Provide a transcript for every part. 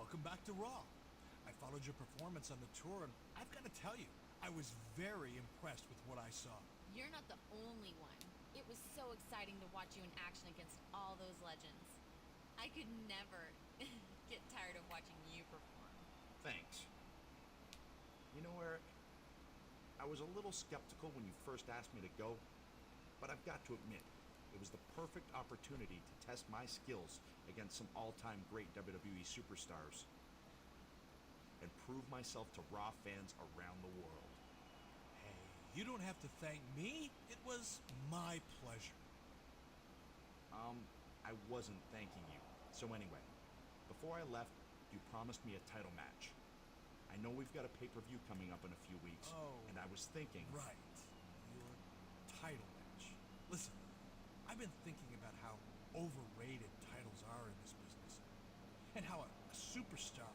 Welcome back to Raw. I followed your performance on the tour, and I've got to tell you, I was very impressed with what I saw. You're not the only one. It was so exciting to watch you in action against all those legends. I could never get tired of watching you perform. Thanks. You know, Eric, I was a little skeptical when you first asked me to go, but I've got to admit, it was the perfect opportunity to test my skills against some all-time great WWE superstars and prove myself to Raw fans around the world. Hey, you don't have to thank me. It was my pleasure. I wasn't thanking you. So anyway, before I left, you promised me a title match. I know we've got a pay-per-view coming up in a few weeks, and I was thinking... Right, your title match. Listen, I've been thinking about how overrated titles are in this business, and how a superstar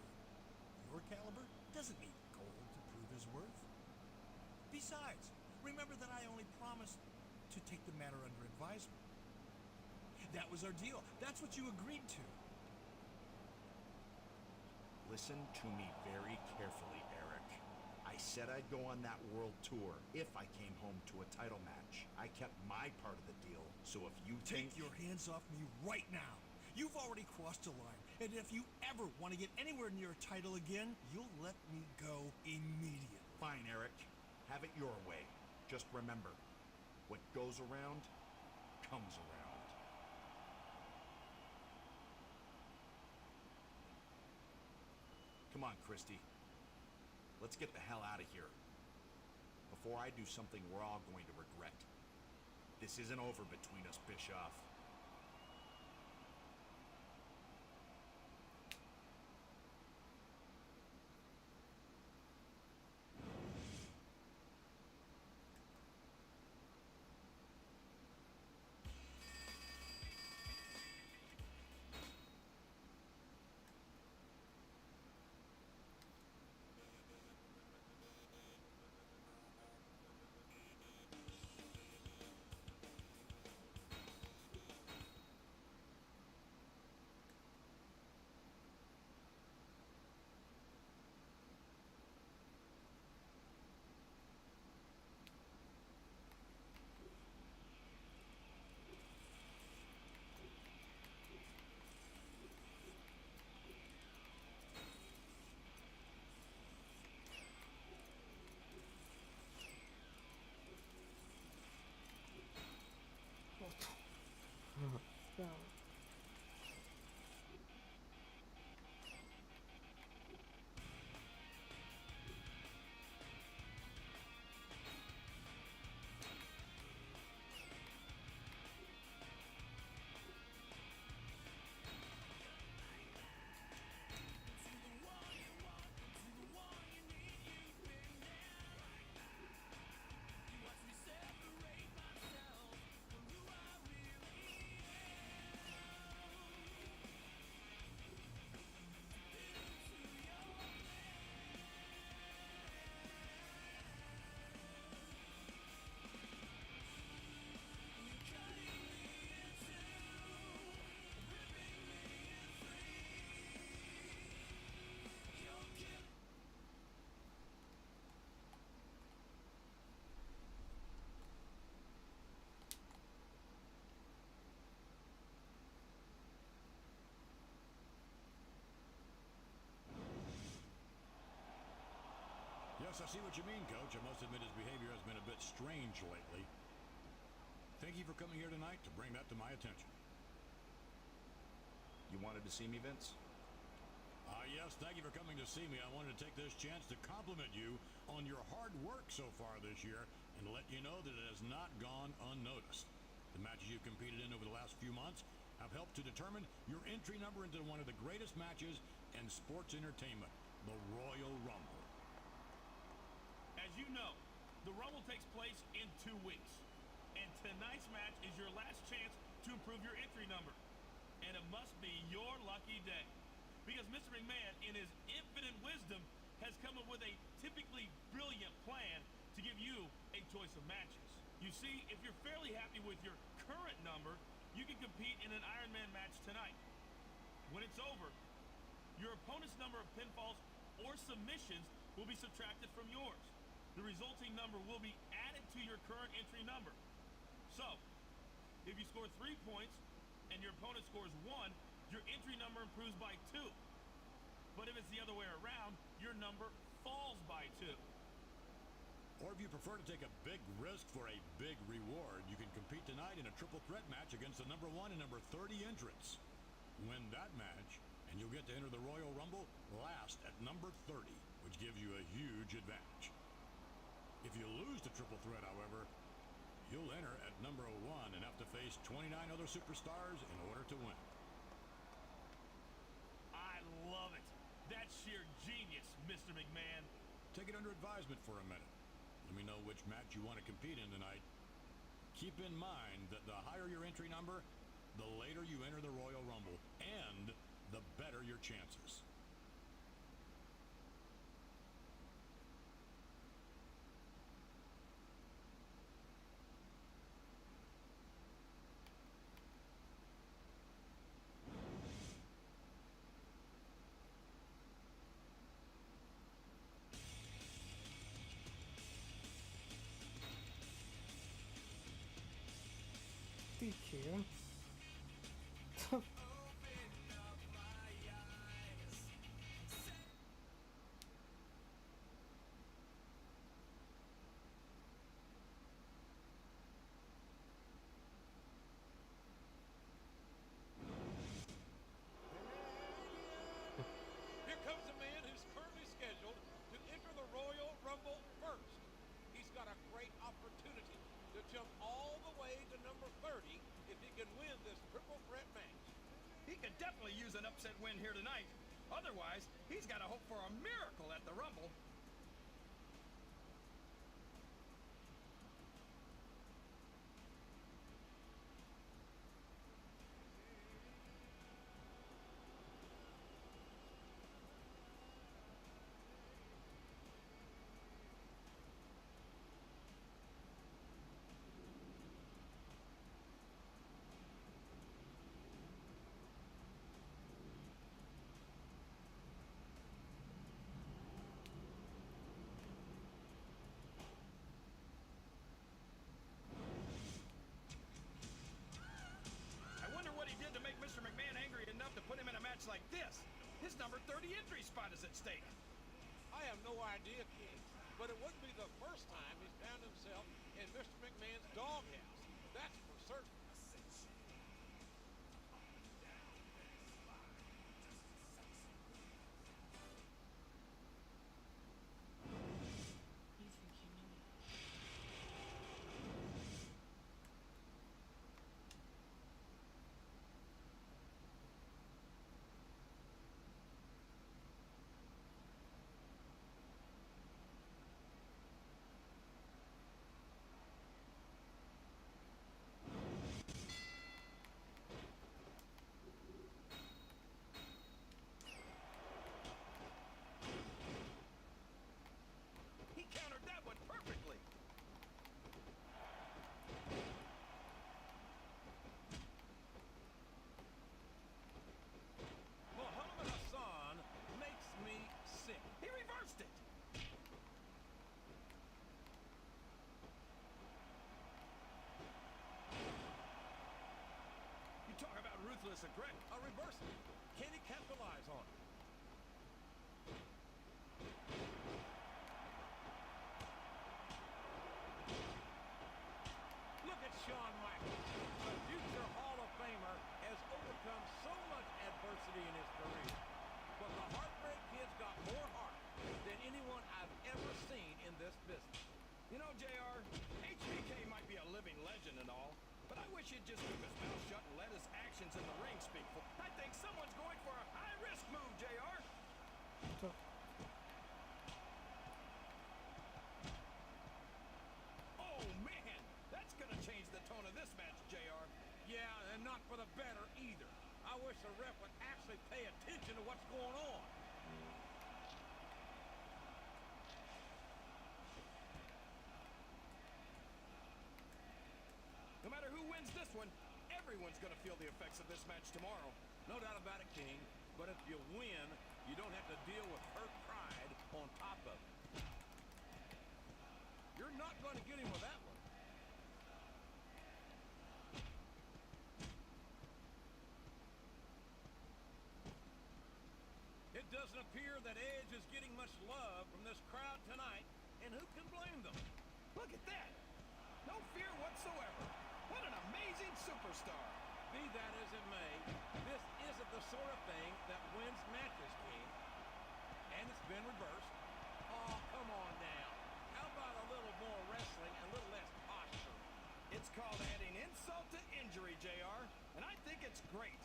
your caliber doesn't need gold to prove his worth. Besides, remember that I only promised to take the matter under advisement. That was our deal. That's what you agreed to. Listen to me very carefully, Eric. I said I'd go on that world tour if I came home to a title match. I kept my part of the deal, so if you Take your hands off me right now. You've already crossed a line, and if you ever want to get anywhere near a title again, you'll let me go immediately. Fine, Eric. Have it your way. Just remember, what goes around, comes around. Come on, Christy. Let's get the hell out of here. Before I do something we're all going to regret. This isn't over between us, Bischoff. Yes, I see what you mean, Coach. I must admit his behavior has been a bit strange lately. Thank you for coming here tonight to bring that to my attention. You wanted to see me, Vince? Yes, thank you for coming to see me. I wanted to take this chance to compliment you on your hard work so far this year and let you know that it has not gone unnoticed. The matches you've competed in over the last few months have helped to determine your entry number into one of the greatest matches in sports entertainment, the Royal Rumble. As you know, the Rumble takes place in 2 weeks. And tonight's match is your last chance to improve your entry number. And it must be your lucky day. Because Mr. McMahon, in his infinite wisdom, has come up with a typically brilliant plan to give you a choice of matches. You see, if you're fairly happy with your current number, you can compete in an Iron Man match tonight. When it's over, your opponent's number of pinfalls or submissions will be subtracted from yours. The resulting number will be added to your current entry number. So, if you score 3 points and your opponent scores 1, your entry number improves by 2. But if it's the other way around, your number falls by 2. Or if you prefer to take a big risk for a big reward, you can compete tonight in a triple threat match against the number 1 and number 30 entrants. Win that match, and you'll get to enter the Royal Rumble last at number 30, which gives you a huge advantage. If you lose the triple threat, however, you'll enter at number 1 and have to face 29 other superstars in order to win. I love it. That's sheer genius, Mr. McMahon. Take it under advisement for a minute. Let me know which match you want to compete in tonight. Keep in mind that the higher your entry number, the later you enter the Royal Rumble, and the better your chances. Dickhead. Here comes a man who's currently scheduled to enter the Royal Rumble first. He's got a great opportunity to jump all the way to number 30 if he can win this triple threat match. He could definitely use an upset win here tonight. Otherwise, he's got to hope for a miracle at the Rumble. Mr. McMahon angry enough to put him in a match like this. His number 30 entry spot is at stake. I have no idea, King, but it wouldn't be the first time he's found himself in Mr. McMahon's doghouse. That's for certain. He countered that one perfectly. Muhammad Hassan makes me sick. He reversed it. You talk about ruthless aggression. A reversal. Can he capitalize on it? I wish the ref would actually pay attention to what's going on. No matter who wins this one, everyone's going to feel the effects of this match tomorrow. No doubt about it, King. But if you win, you don't have to deal with hurt pride on top of it. You're not going to get him with that one. It doesn't appear that Edge is getting much love from this crowd tonight, and who can blame them? Look at that. No fear whatsoever. What an amazing superstar. Be that as it may, this isn't the sort of thing that wins matches, King. And it's been reversed. Oh, come on now. How about a little more wrestling and a little less posture? It's called adding insult to injury, JR, and I think it's great.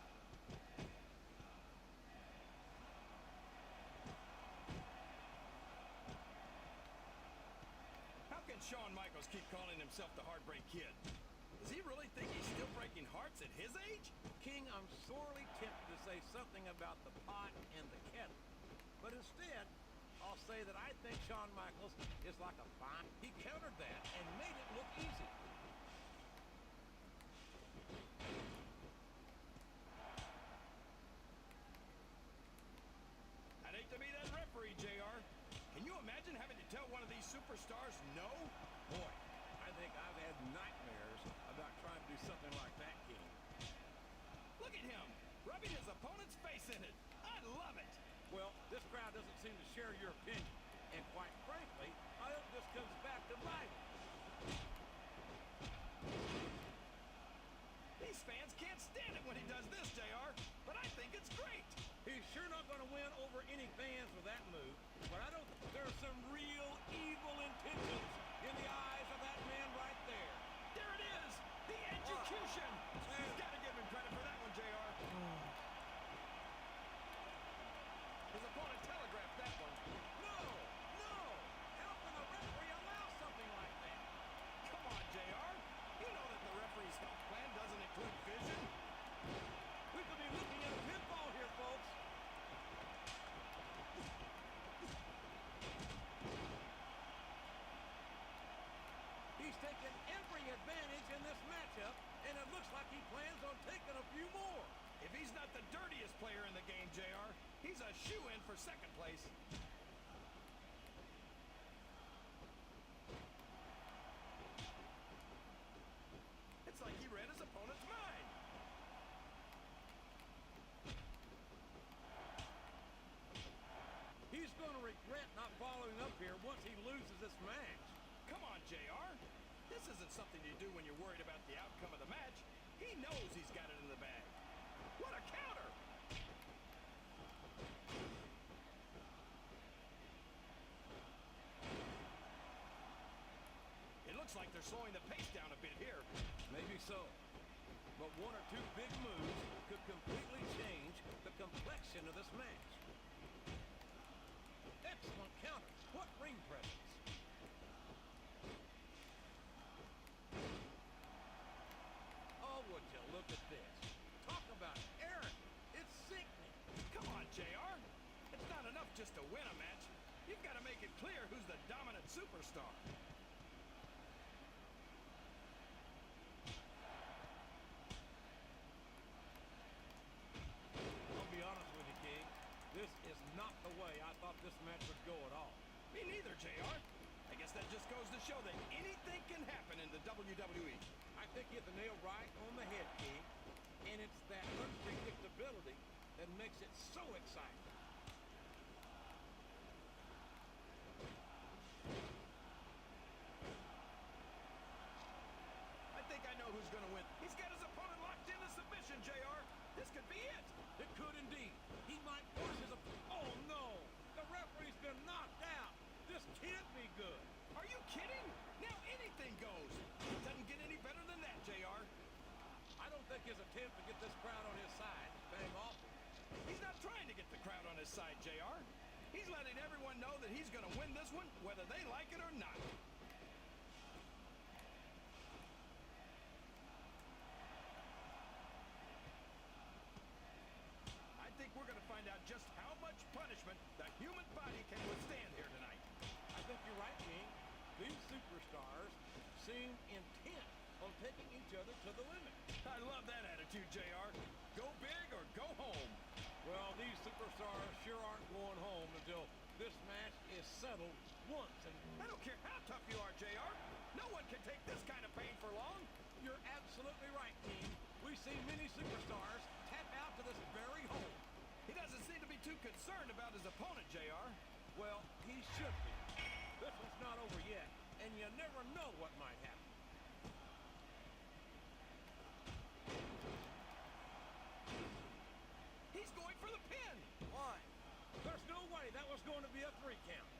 How can Shawn Michaels keep calling himself the Heartbreak Kid? Does he really think he's still breaking hearts at his age? King, I'm sorely tempted to say something about the pot and the kettle. But instead, I'll say that I think Shawn Michaels is like a fine. He countered that and made it look easy. I'd hate to be that referee, JR. Can you imagine having to tell one of these superstars no? Boy, I think I've had nightmares about trying to do something like that, King. Look at him, rubbing his opponent's face in it. I love it. Well, this crowd doesn't seem to share your opinion. And quite frankly, I hope this comes back to bite him. These fans can't stand it when he does this, JR, but I think it's great. He's sure not going to win over any fans with that move, but I don't think there's some real evil intentions in the eyes of that man right there. There it is, the execution. You've got to give him credit for that one, JR. His opponent telegraphed that one. No! No! How can a referee allow something like that? Come on, JR. You know that the referee's health plan doesn't include vision. We could be looking at a pinfall here, folks. He's taken every advantage in this matchup, and it looks like he plans on taking a few more. If he's not the dirtiest player in the game, JR, he's a shoo-in for second place. It's like he read his opponent's mind. He's going to regret not following up here once he loses this match. Come on, JR. This isn't something you do when you're worried about the outcome of the match. He knows he's got it in the bag. What a counter! It looks like they're slowing the pace down a bit here. Maybe so. But one or two big moves could completely change the complexion of this match. Excellent counter. What ring presence. Oh, would you look at this. Talk about arrogant. It's sickening. Come on, JR. It's not enough just to win a match. You've got to make it clear who's the dominant superstar. I'll be honest with you, King. This is not the way I thought this match would go at all. Me neither, JR. I guess that just goes to show that anything can happen in the WWE. I think you hit the nail right on the head, King. And it's that unpredictability that makes it so exciting. I think I know who's going to win. He's got his opponent locked into submission, JR. This could be it. It could indeed. He might force his Oh, no! The referee's been knocked out. This can't be good. Are you kidding? Now anything goes. It doesn't get any better than that, JR. I don't think his attempt to get this crowd on his side is bang awful. He's not trying to get the crowd on his side, JR. He's letting everyone know that he's going to win this one, whether they like it or not. punishment the human body can withstand here tonight. I think you're right, King. These superstars seem intent on taking each other to the limit. I love that attitude, JR. Go big or go home. Well, these superstars sure aren't going home until this match is settled once and I don't care how tough you are, JR. No one can take this kind of pain for long. you're absolutely right, King. We see many superstars tap out to this very hole. He doesn't seem to be too concerned about his opponent, JR. Well, he should be. This one's not over yet, and you never know what might happen. He's going for the pin. Why? There's no way that was going to be a 3 count.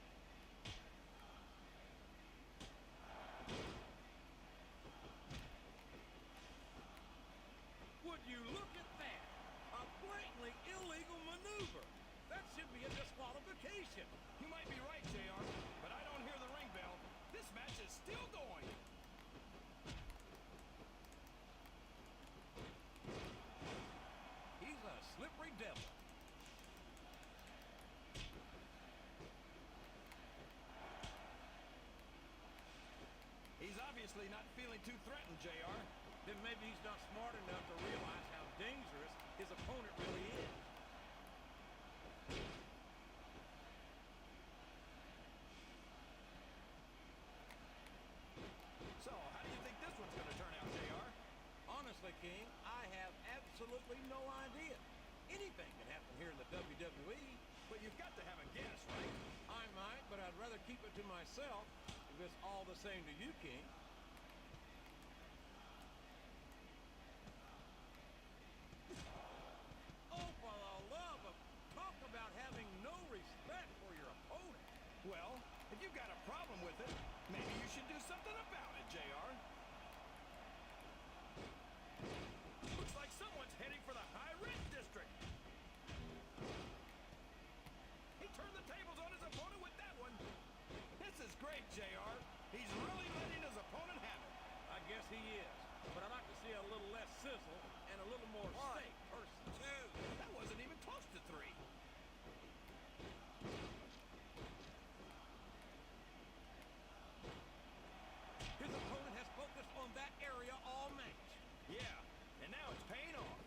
Would you look at that? A blatantly illegal maneuver. That should be a disqualification. You might be right, JR, but I don't hear the ring bell. This match is still going. He's a slippery devil. He's obviously not feeling too threatened, JR. Then maybe he's not smart enough to realize how dangerous his opponent really is. So, how do you think this one's going to turn out, JR? Honestly, King, I have absolutely no idea. Anything can happen here in the WWE. But you've got to have a guess, right? I might, but I'd rather keep it to myself if it's all the same to you, King. Oh, for the love of... Talk about having no respect for your opponent. Well, if you've got a problem with it, maybe you should do something about it, JR. Looks like someone's heading for the high-risk district. He turned the tables on his opponent with that one. This is great, JR. He's really letting his opponent have it. I guess he is. But I'd like to see a little less sizzle and a little more steak, personally. That wasn't even close to 3. His opponent has focused on that area all match. Yeah, and now it's paying off.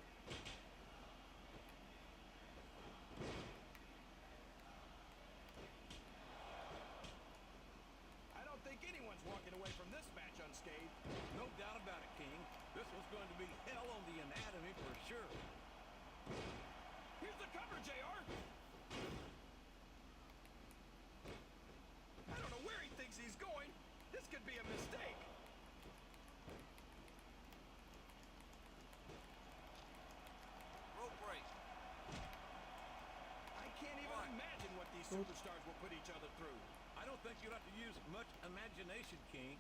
I don't think anyone's walking away from this match unscathed. No doubt about it, King. This one's going to be hell on the anatomy for sure. Here's the cover, JR. I don't know where he thinks he's going. This could be a mistake. Rope break. I can't even imagine what these superstars will put each other through. I don't think you'll have to use much imagination, King.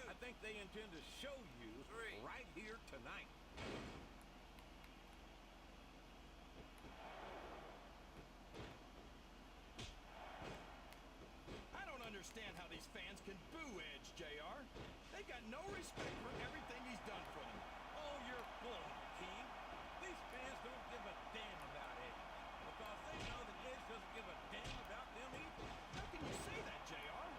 I think they intend to show you right here tonight. I don't understand how these fans can boo Edge, JR. They got no respect for everything he's done for them. Oh, you're full of it, King. These fans don't give a damn about Edge because they know that Edge doesn't give a damn about them either. How can you say that, JR?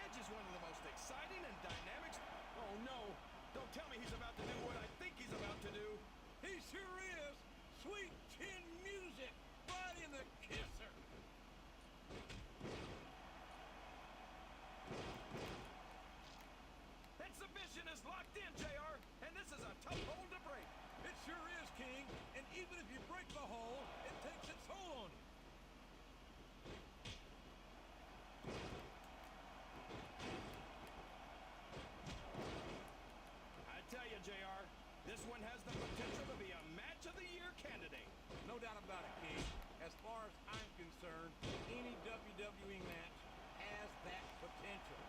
Edge is one of the most exciting and dynamic... Oh, no. Don't tell me he's about to do what I think he's about to do. He sure is. Sweet chin music right in the kisser. That submission is locked in, JR, and this is a tough hold to break. It sure is, King. And even if you break the hole, it takes its toll on you. I tell you, JR, this one has the potential to be a match of the year candidate. No doubt about it, King. As far as I'm concerned, any WWE match has that potential.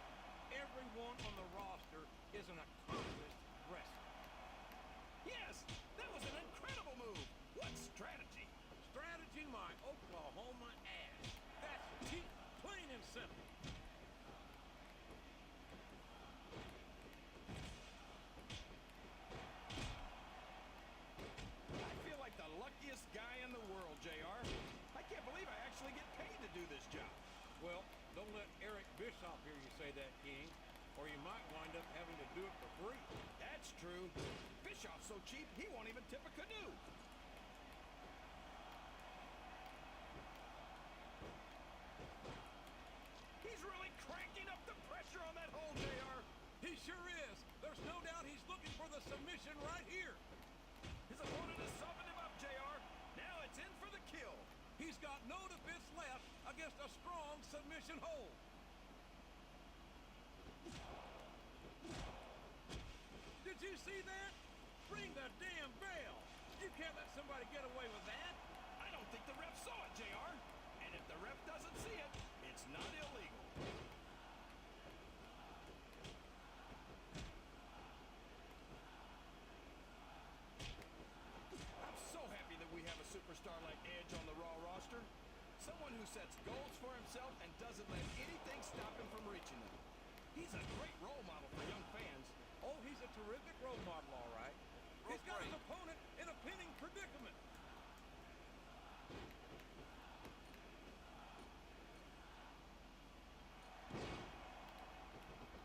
Everyone on the roster is an accomplished wrestler. Yes, that was an incredible move. What strategy? Strategy, my Oklahoma ass. That's cheap, plain and simple. I feel like the luckiest guy in the world, JR. I can't believe I actually get paid Well, don't let Eric Bischoff hear you say that, King, or you might wind up having to do it for free. That's true. Bischoff's so cheap, he won't even tip a canoe. He's really cranking up the pressure on that hold, JR. He sure is. There's no doubt he's looking for the submission right here. His opponent has softened him up, JR. Now it's in for the kill. He's got no defense left against a strong submission hold. Did you see that? Ring the damn bell. You can't let somebody get away with that. I don't think the ref saw it, JR. And if the ref doesn't see it, it's not illegal. I'm so happy that we have a superstar like Edge on the Raw roster. Someone who sets goals for himself and doesn't let anything stop him from reaching them. He's a great role model for young fans. Oh, he's a terrific role model, all right. He's got his opponent in a pinning predicament.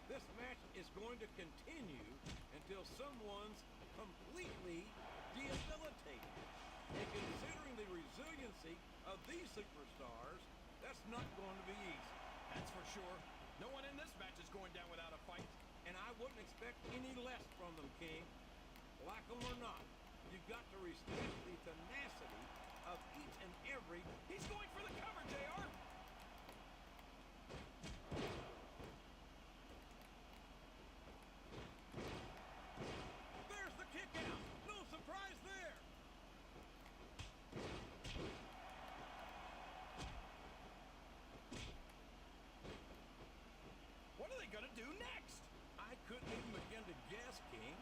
This match is going to continue until someone's completely debilitated. And considering the resiliency of these superstars, that's not going to be easy. That's for sure. No one in this match is going down without a fight. And I wouldn't expect any less from them, King. Like them or not, you've got to respect the tenacity of each and every... He's going for the cover, JR. There's the kick out. No surprise there. What are they going to do next? I couldn't even begin to guess, King.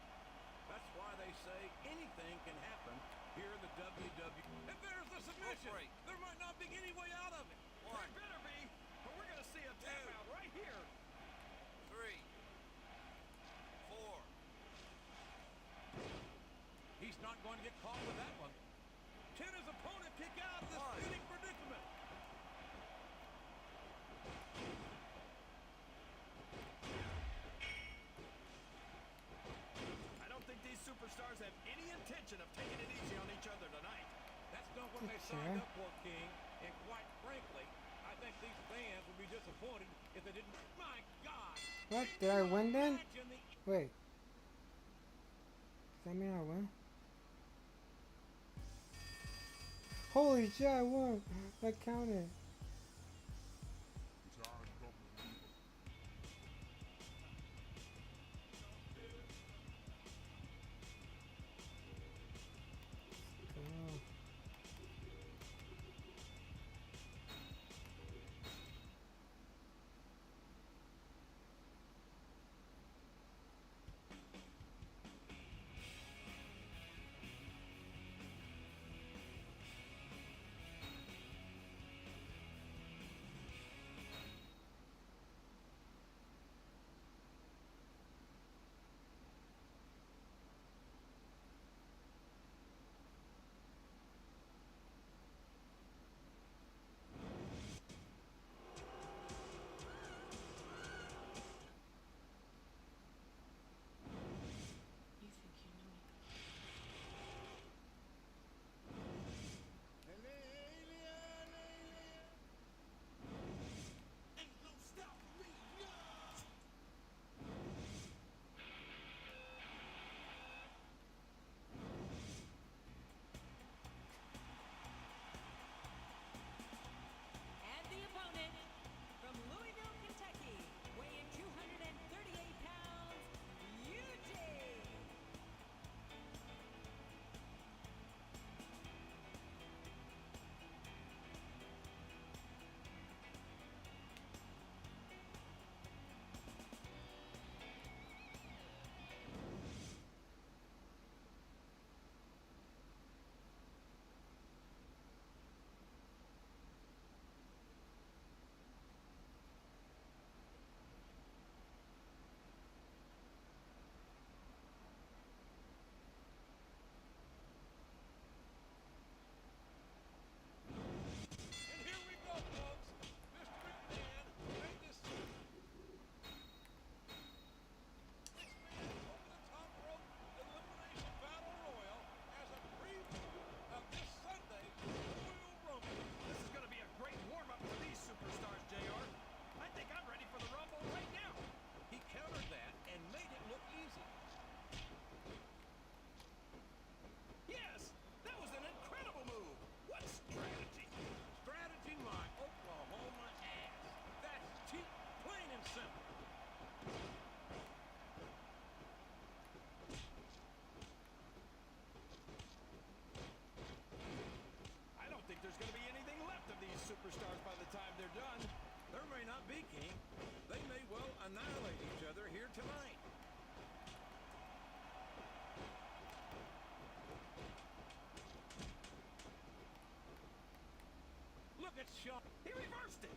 That's why they say anything can happen here in the WWE. And there's the submission. There might not be any way out of it. There better be, but we're going to see a tap out right here. 3, 4. He's not going to get caught with that one. Can his opponent kick out of this pinning predicament? I don't think these superstars have any intention of taking it easy on each other tonight. That's not what they signed up for, King. And quite frankly, I think these fans would be disappointed if they didn't. My God! What? Did I win then? Imagine the Wait. Does that mean I win? Holy shit, I won! That counted. Oh. superstars by the time they're done. There may not be, King. They may well annihilate each other here tonight. Look at Shawn. He reversed it.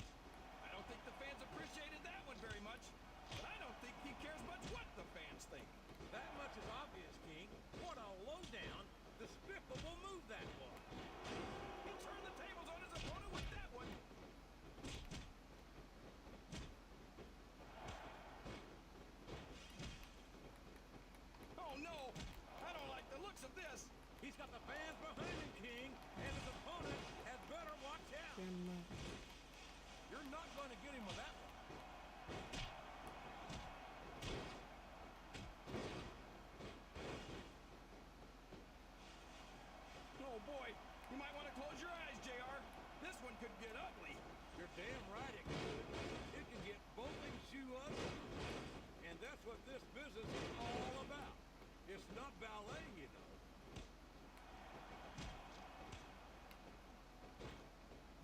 I don't think the fans appreciated that one very much, but I don't think he cares much what the fans think. That much is obvious, King. What a lowdown, despicable move that was. He turned the tables on his opponent with that one. Oh no, I don't like the looks of this. He's got the fans behind him, King, and his opponent had better watch out. You're not going to get him with that one. Oh boy, you might want to close your eyes, JR. This one could get ugly. You're damn right it could. It can get bolting shoe up, and that's what this business is all about. It's not ballet, you know.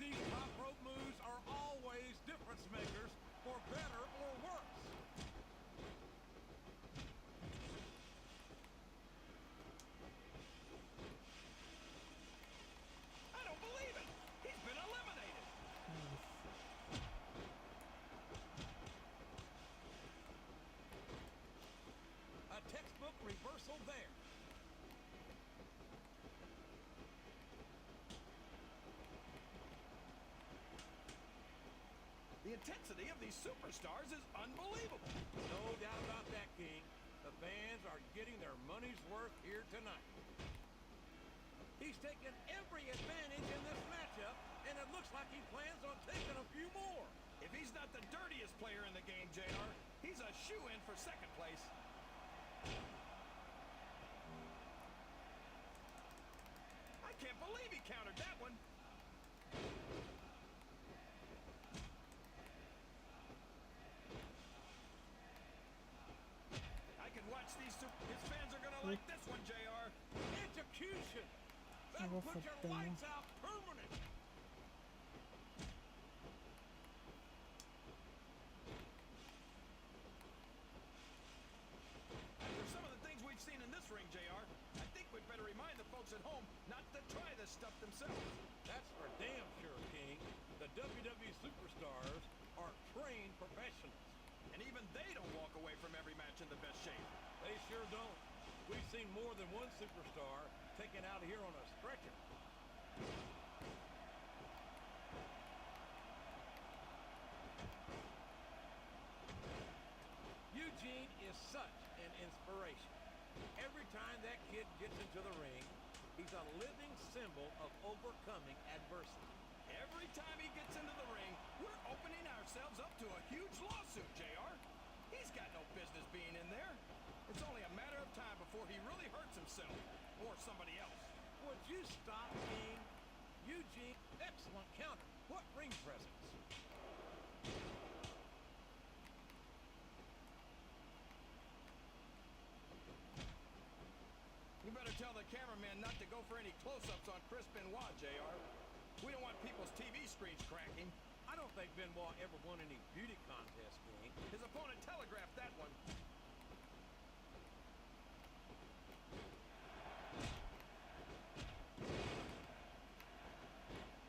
These top rope moves are always difference makers, for better or worse. I don't believe it. He's been eliminated. A textbook reversal there. The intensity of these superstars is unbelievable. No doubt about that, King. The fans are getting their money's worth here tonight. He's taken every advantage in this matchup, and it looks like he plans on taking a few more. If he's not the dirtiest player in the game, JR, he's a shoo-in for second place. I can't believe he countered that one. I can watch his fans are gonna like this one, JR. Execution! That'll put your lights out permanent! After some of the things we've seen in this ring, JR, I think we'd better remind the folks at home not to try this stuff themselves. That's for damn sure, King. The WWE superstars are trained professionals. And even they don't walk away from every match in the best shape. They sure don't. We've seen more than one superstar taken out here on a stretcher. Eugene is such an inspiration. Every time that kid gets into the ring, he's a living symbol of overcoming adversity. Every time he gets into the ring, we're opening ourselves up to a huge lawsuit, JR. He's got no business being in there. It's only a matter of time before he really hurts himself or somebody else. Would you stop, King? Eugene, excellent counter. What ring presence? You better tell the cameraman not to go for any close-ups on Chris Benoit, JR. We don't want people's TV screens cracking. I don't think Benoit ever won any beauty contest, King. His opponent telegraphed that one.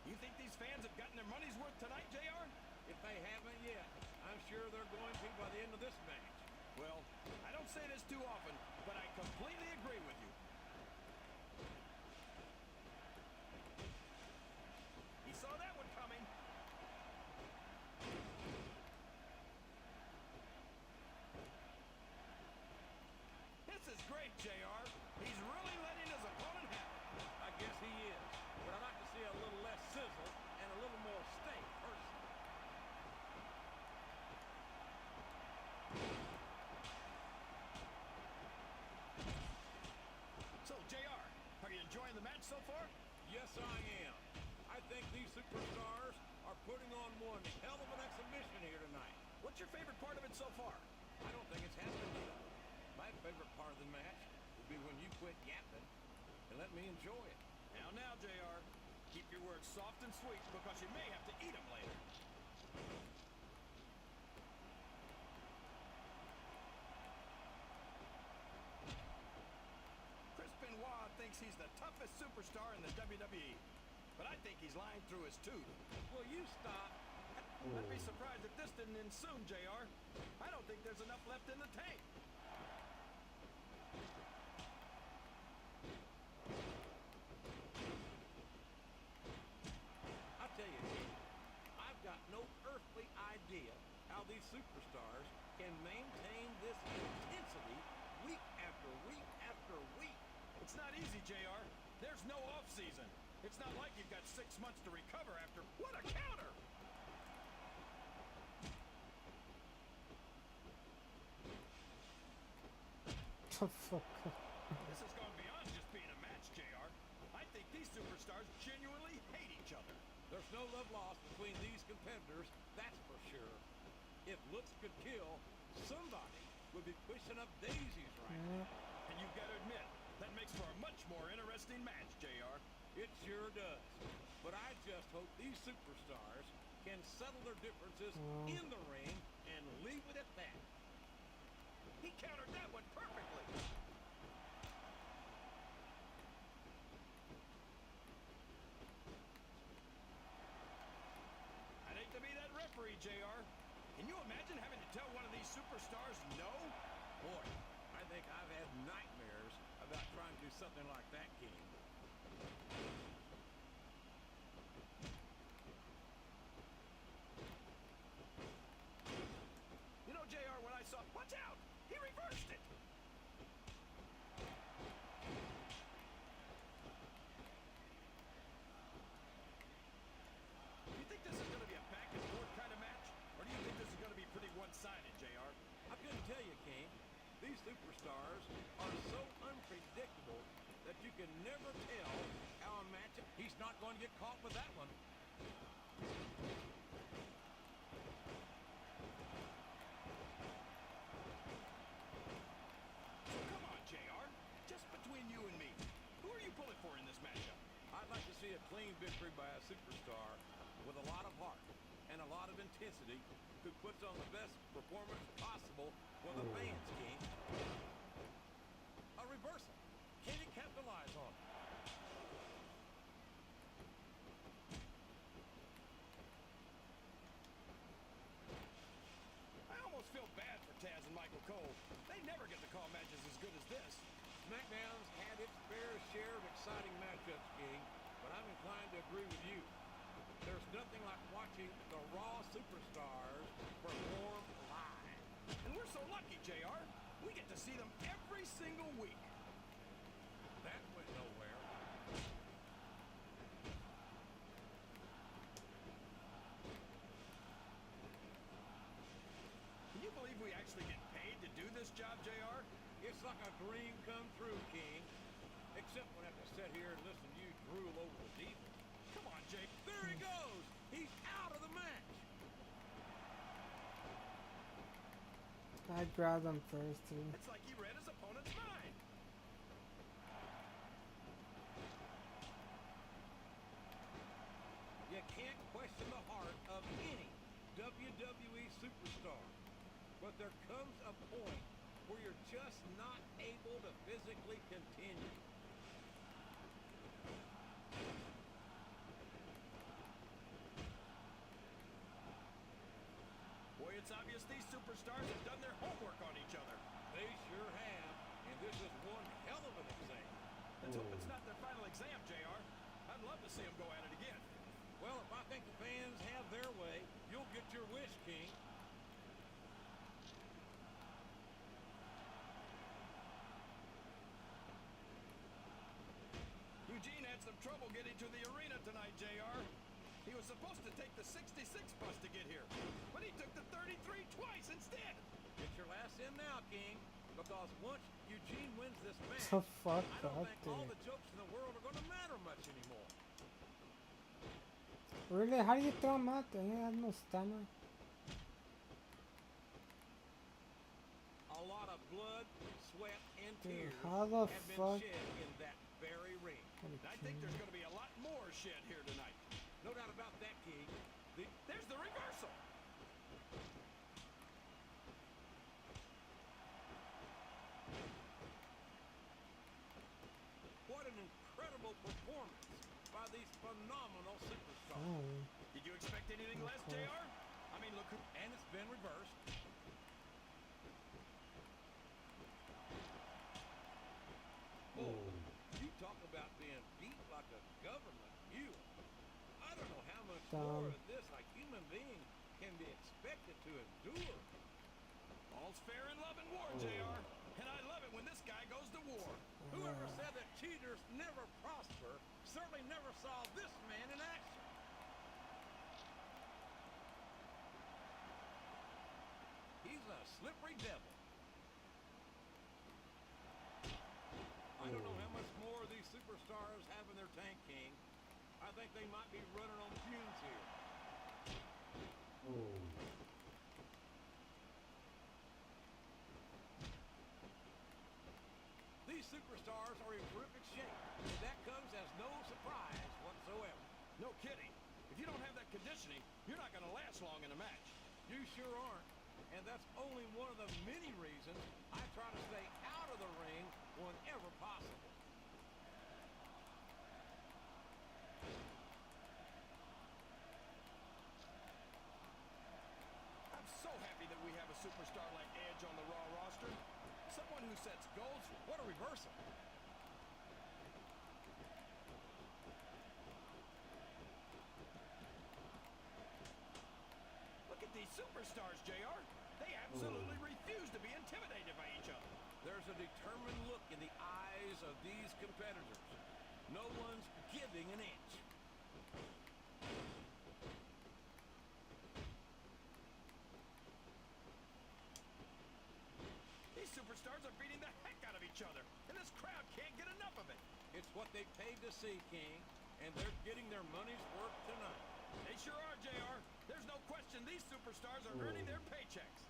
You think these fans have gotten their money's worth tonight, JR? If they haven't yet, I'm sure they're going to by the end of this match. Well, I don't say this too often, but I completely agree with you. He saw that one coming. This is great, JR. He's really letting his opponent have it. I guess he is. But I'd like to see a little less sizzle and a little more steak, personally. So, JR, are you enjoying the match so far? Yes, I am. I think these superstars are putting on one hell of an exhibition here tonight. What's your favorite part of it so far? I don't think it's happened yet. My favorite part of the match will be when you quit yapping and let me enjoy it. Now, JR. Keep your words soft and sweet because you may have to eat them later. Chris Benoit thinks he's the toughest superstar in the WWE, but I think he's lying through his tooth. Will you stop? I'd be surprised if this didn't end soon, JR. I don't think there's enough left in the tank. I tell you, King, I've got no earthly idea how these superstars can maintain this intensity week after week after week. It's not easy, JR. There's no off season. It's not like you've got 6 months to recover after. What a counter! The fuck? This has gone beyond just being a match, JR. I think these superstars genuinely hate each other. There's no love lost between these competitors, that's for sure. If looks could kill, somebody would be pushing up daisies right now. And you've got to admit, that makes for a much more interesting match, JR. It sure does. But I just hope these superstars can settle their differences in the ring and leave it at that. He countered that one perfectly. I'd hate to be that referee, JR. Can you imagine having to tell one of these superstars no? Boy, I think I've had nightmares about trying to do something like that, King. You know, JR, when I saw... Watch out! He reversed it! You think this is going to be a back-and-forth kind of match? Or do you think this is going to be pretty one-sided, JR? I couldn't tell you, King. These superstars are so unpredictable that you can never tell how a match... He's not going to get caught with that one. So come on, JR. Just between you and me, who are you pulling for in this matchup? I'd like to see a clean victory by a superstar with a lot of heart and a lot of intensity who puts on the best performance possible for the fans, King. A reversal. Can he capitalize on it? I almost feel bad for Taz and Michael Cole. They never get to call matches as good as this. SmackDown's had its fair share of exciting matchups, King, but I'm inclined to agree with you. There's nothing like watching the Raw superstars perform live. And we're so lucky, JR. We get to see them every single week. That went nowhere. Can you believe we actually get paid to do this job, JR? It's like a dream come true, King. Except when I have to sit here and listen to you drool over the deep. Come on, Jay. There he goes! He's out of the match! I grabbed him first, too. It's like he read his opponent's mind. You can't question the heart of any WWE superstar. But there comes a point where you're just not able to physically continue. Boy, it's obvious these superstars have done their homework on each other. They sure have, and this is one hell of an exam. Let's hope it's not their final exam, JR. I'd love to see them go at it again. Well, if I think the fans have their way, you'll get your wish, King. Eugene had some trouble getting to the arena tonight, JR. He was supposed to take the 66 bus to get here, but he took the 33 twice instead. Get your last in now, King, because once Eugene wins this match, The fuck I don't up, think all dude. the jokes in the world are going to matter much anymore. Really? How do you throw him out there? He has no stamina. A lot of blood, sweat, and Dude, tears how the have been fuck? shed in that very ring. And I think there's going to be a lot more shed here tonight. No doubt about that, King. There's the reversal. What an incredible performance by these phenomenal superstars. Oh. Did you expect anything less, JR? I mean, look who... And it's been reversed. Oh, you talk about being beat like a government mule. I don't know how much more of this a human being can be expected to endure. All's fair in love and war, JR. And I love it when this guy goes to war. Whoever said that cheaters never prosper certainly never saw this man in action. He's a slippery devil. I don't know how much more these superstars have in their tank, King. I think they might be running on fumes here. These superstars are in terrific shape, and that comes as no surprise whatsoever. No kidding. If you don't have that conditioning, you're not going to last long in a match. You sure aren't. And that's only one of the many reasons I try to stay out of the ring whenever possible. I'm so happy that we have a superstar like Edge on the Raw roster. Someone who sets goals. What a reversal. Look at these superstars, JR. They absolutely refuse to be intimidated by each other. There's a determined look in the eyes of these competitors. No one's giving an inch. These superstars are beating the heck out of each other, and this crowd can't get enough of it. It's what they paid to see, King, and they're getting their money's worth tonight. They sure are, JR. There's no question these superstars are earning their paychecks.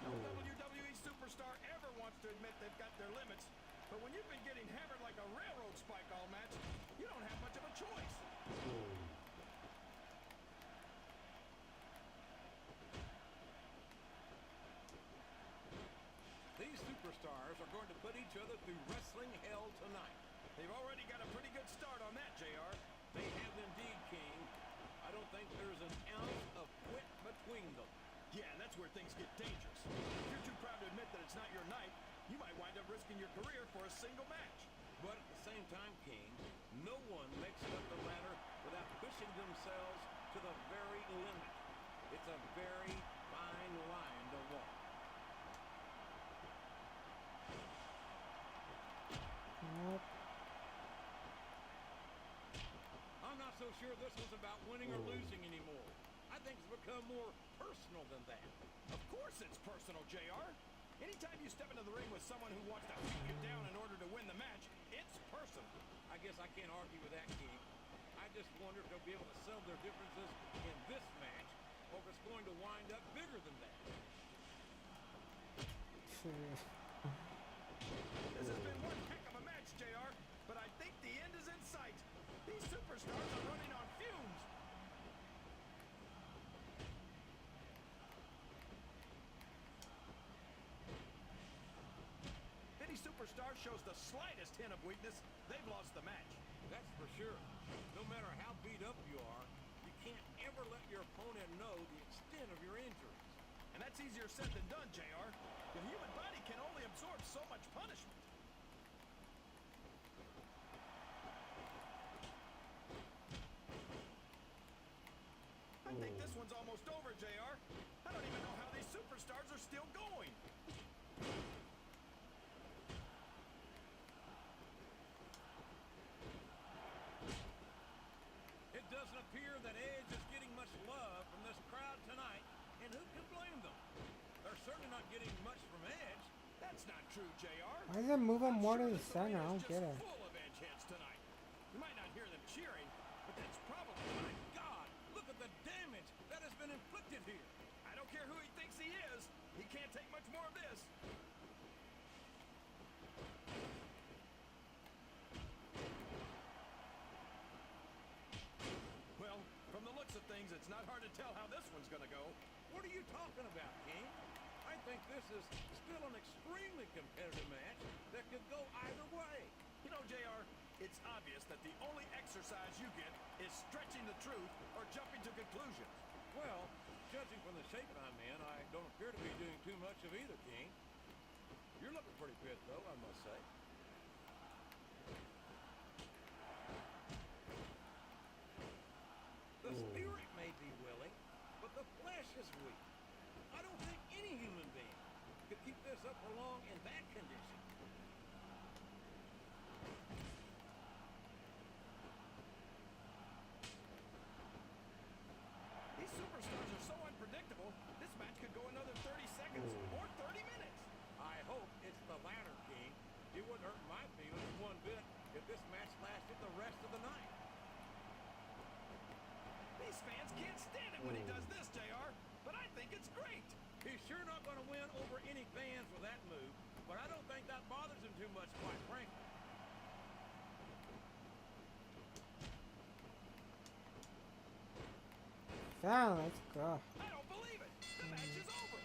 No WWE superstar ever wants to admit they've got their limits, but when you've been getting hammered like a railroad spike all match, you don't have much of a choice. These superstars are going to put each other through wrestling hell tonight. They've already got a pretty good start on that, JR. They have indeed, King. I don't think there's an ounce of quit between them. Yeah, and that's where things get dangerous. If you're too proud to admit that it's not your night, you might wind up risking your career for a single match. But at the same time, King, no one makes it up the ladder without pushing themselves to the very limit. It's a very fine line to walk. I'm not so sure this was about winning or losing anymore. I think it's become more personal than that. Of course it's personal, JR. Anytime you step into the ring with someone who wants to beat you down in order to win the match, it's personal. I guess I can't argue with that, King. I just wonder if they'll be able to settle their differences in this match, or if it's going to wind up bigger than that. This has been one heck of a match, JR, but I think the end is in sight. These superstars are running on fumes. If any superstar shows the slightest hint of weakness, they've lost the match. That's for sure. No matter how beat up you are, you can't ever let your opponent know the extent of your injuries. And that's easier said than done, JR. The human body can only absorb so much punishment. I think this one's almost over, JR. I don't even know how these superstars are still going. It doesn't appear that Edge is getting much love from this crowd tonight, and who can blame them? They're certainly not getting much from Edge. That's not true, JR. Why does it move him more to the This center? I arena's don't get it. just full of edge heads tonight. You might not hear them cheering, but that's probably... My God, look at the damage that has been inflicted here. I don't care who he thinks he is. He can't take much more of this. Reigns, it's not hard to tell how this one's gonna go. What are you talking about, King? I think this is still an extremely competitive match that could go either way. You know, JR, it's obvious that the only exercise you get is stretching the truth or jumping to conclusions. Well, judging from the shape I'm in, I don't appear to be doing too much of either, King. You're looking pretty fit, though, I must say. The spirit may be willing, but the flesh is weak. I don't think any human being could keep this up for long in that condition. These superstars are so unpredictable, this match could go another 30 seconds or 30 minutes. I hope it's the latter, King. It wouldn't hurt my feelings one bit if this match lasted the rest of the night. These fans can't stand it when he does this, JR, but I think it's great. He's sure not going to win over any fans with that move, but I don't think that bothers him too much, quite frankly. Down, let's go. I don't believe it. The match is over.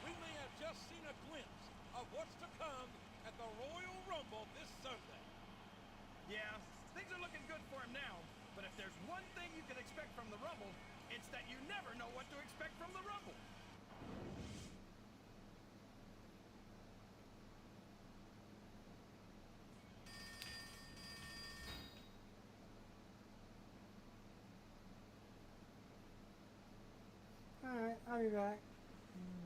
We may have just seen a glimpse of what's to come at the Royal Rumble this Sunday. Yeah, things are looking good for him now, but if there's one thing you can expect from the Rumble, it's that you never know what to expect from the Rumble. Alright, I'll be back.